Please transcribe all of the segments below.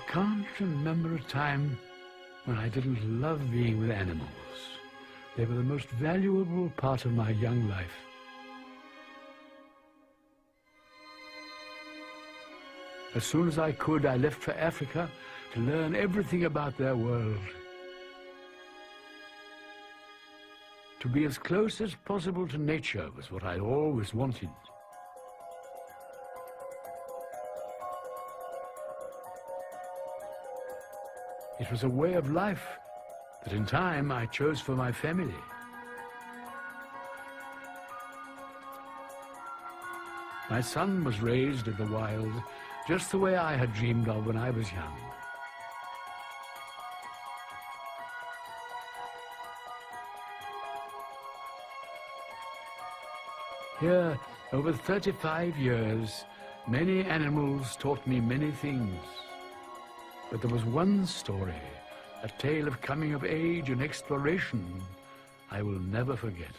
can't remember a time when I didn't love being with animals. They were the most valuable part of my young life. As soon as I could, I left for Africa to learn everything about their world. To be as close as possible to nature was what I always wanted. It was a way of life that in time I chose for my family. My son was raised in the wild, just the way I had dreamed of when I was young. Here, over 35 years, many animals taught me many things. But there was one story, a tale of coming of age and exploration, I will never forget.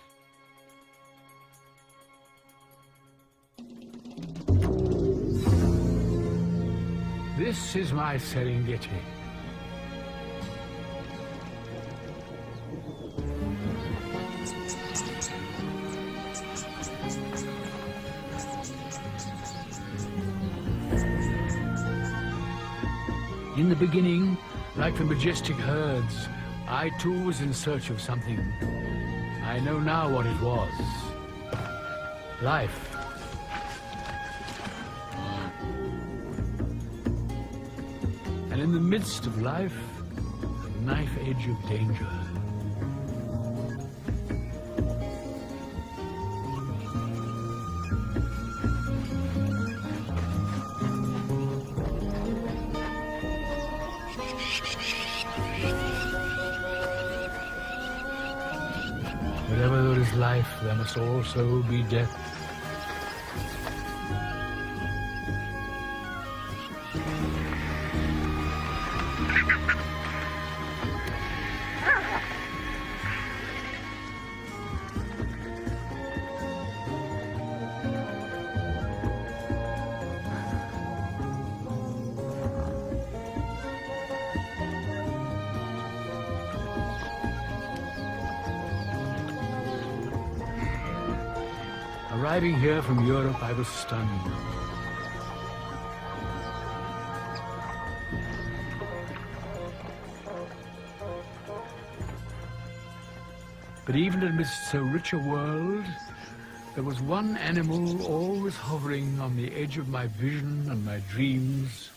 This is my Serengeti. In the beginning, like the majestic herds, I too was in search of something. I know now what it was. Life. And in the midst of life, the knife edge of danger. Wherever there is life, there must also be death. Arriving here from Europe, I was stunned. But even amidst so rich a world, there was one animal always hovering on the edge of my vision and my dreams.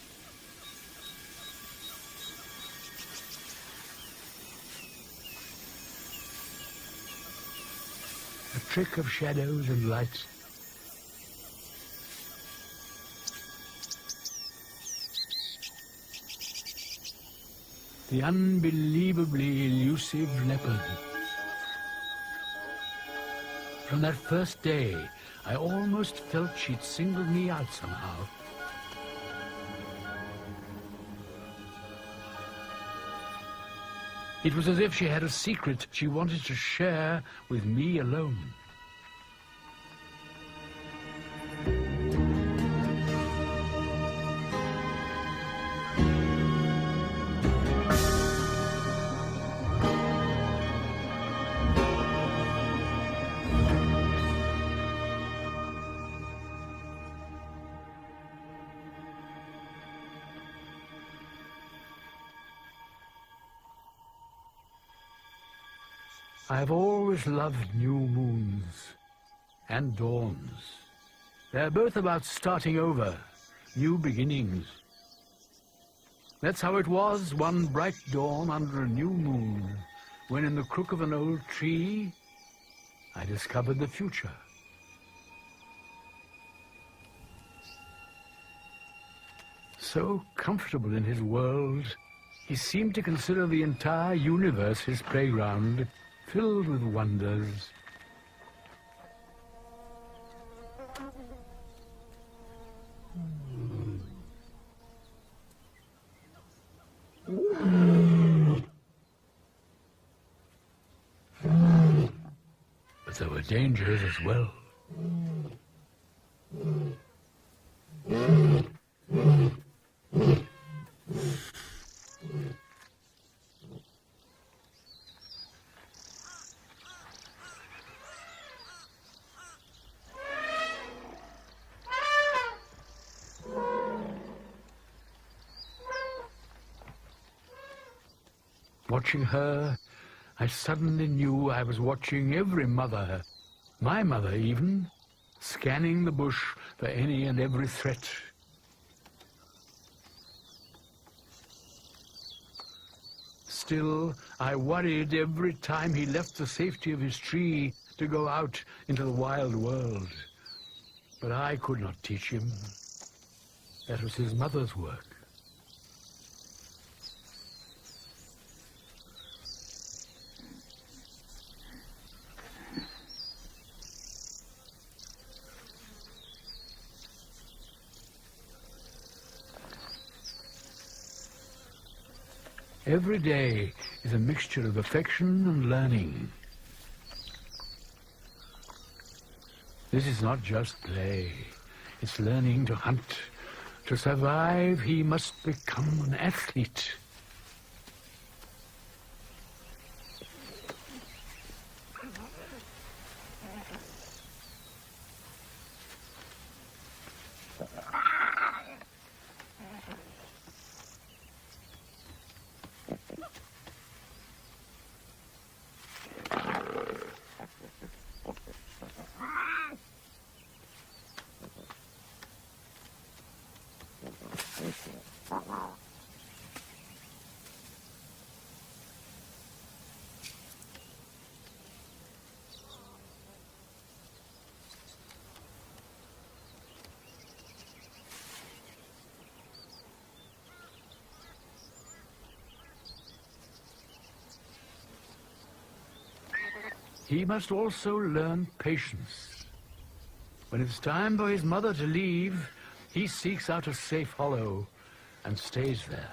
A trick of shadows and light. The unbelievably elusive leopard. From that first day, I almost felt she'd singled me out somehow. It was as if she had a secret she wanted to share with me alone. I've always loved new moons and dawns. They're both about starting over, new beginnings. That's how it was one bright dawn under a new moon, when in the crook of an old tree, I discovered the future. So comfortable in his world, he seemed to consider the entire universe his playground, filled with wonders. But there were dangers as well. Watching her, I suddenly knew I was watching every mother, my mother even, scanning the bush for any and every threat. Still, I worried every time he left the safety of his tree to go out into the wild world. But I could not teach him. That was his mother's work. Every day is a mixture of affection and learning. This is not just play. It's learning to hunt. To survive, he must become an athlete. He must also learn patience. When it's time for his mother to leave, he seeks out a safe hollow and stays there.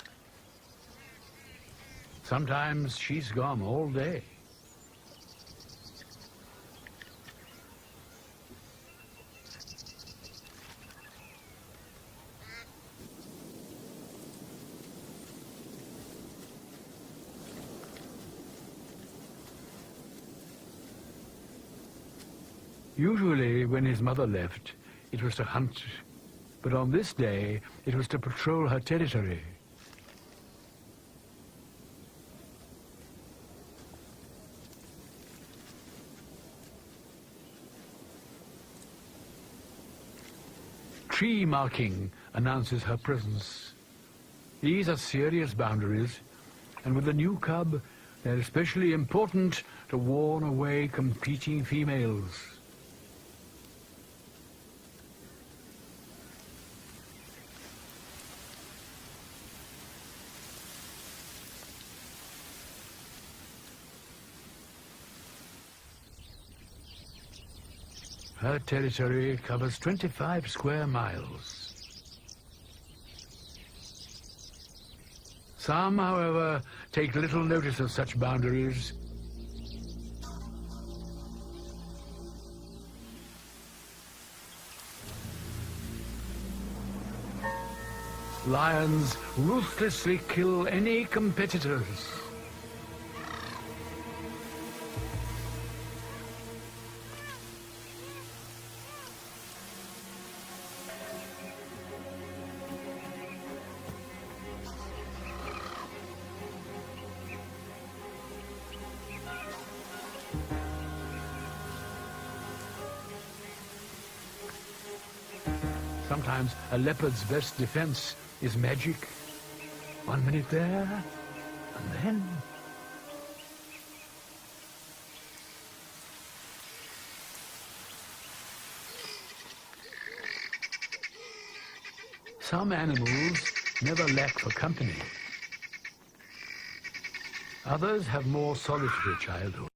Sometimes she's gone all day. Usually, when his mother left, it was to hunt, but on this day, it was to patrol her territory. Tree marking announces her presence. These are serious boundaries, and with the new cub, they're especially important to warn away competing females. Her territory covers 25 square miles. Some, however, take little notice of such boundaries. Lions ruthlessly kill any competitors. Sometimes a leopard's best defense is magic. 1 minute there, and then... Some animals never lack for company. Others have more solitary childhood.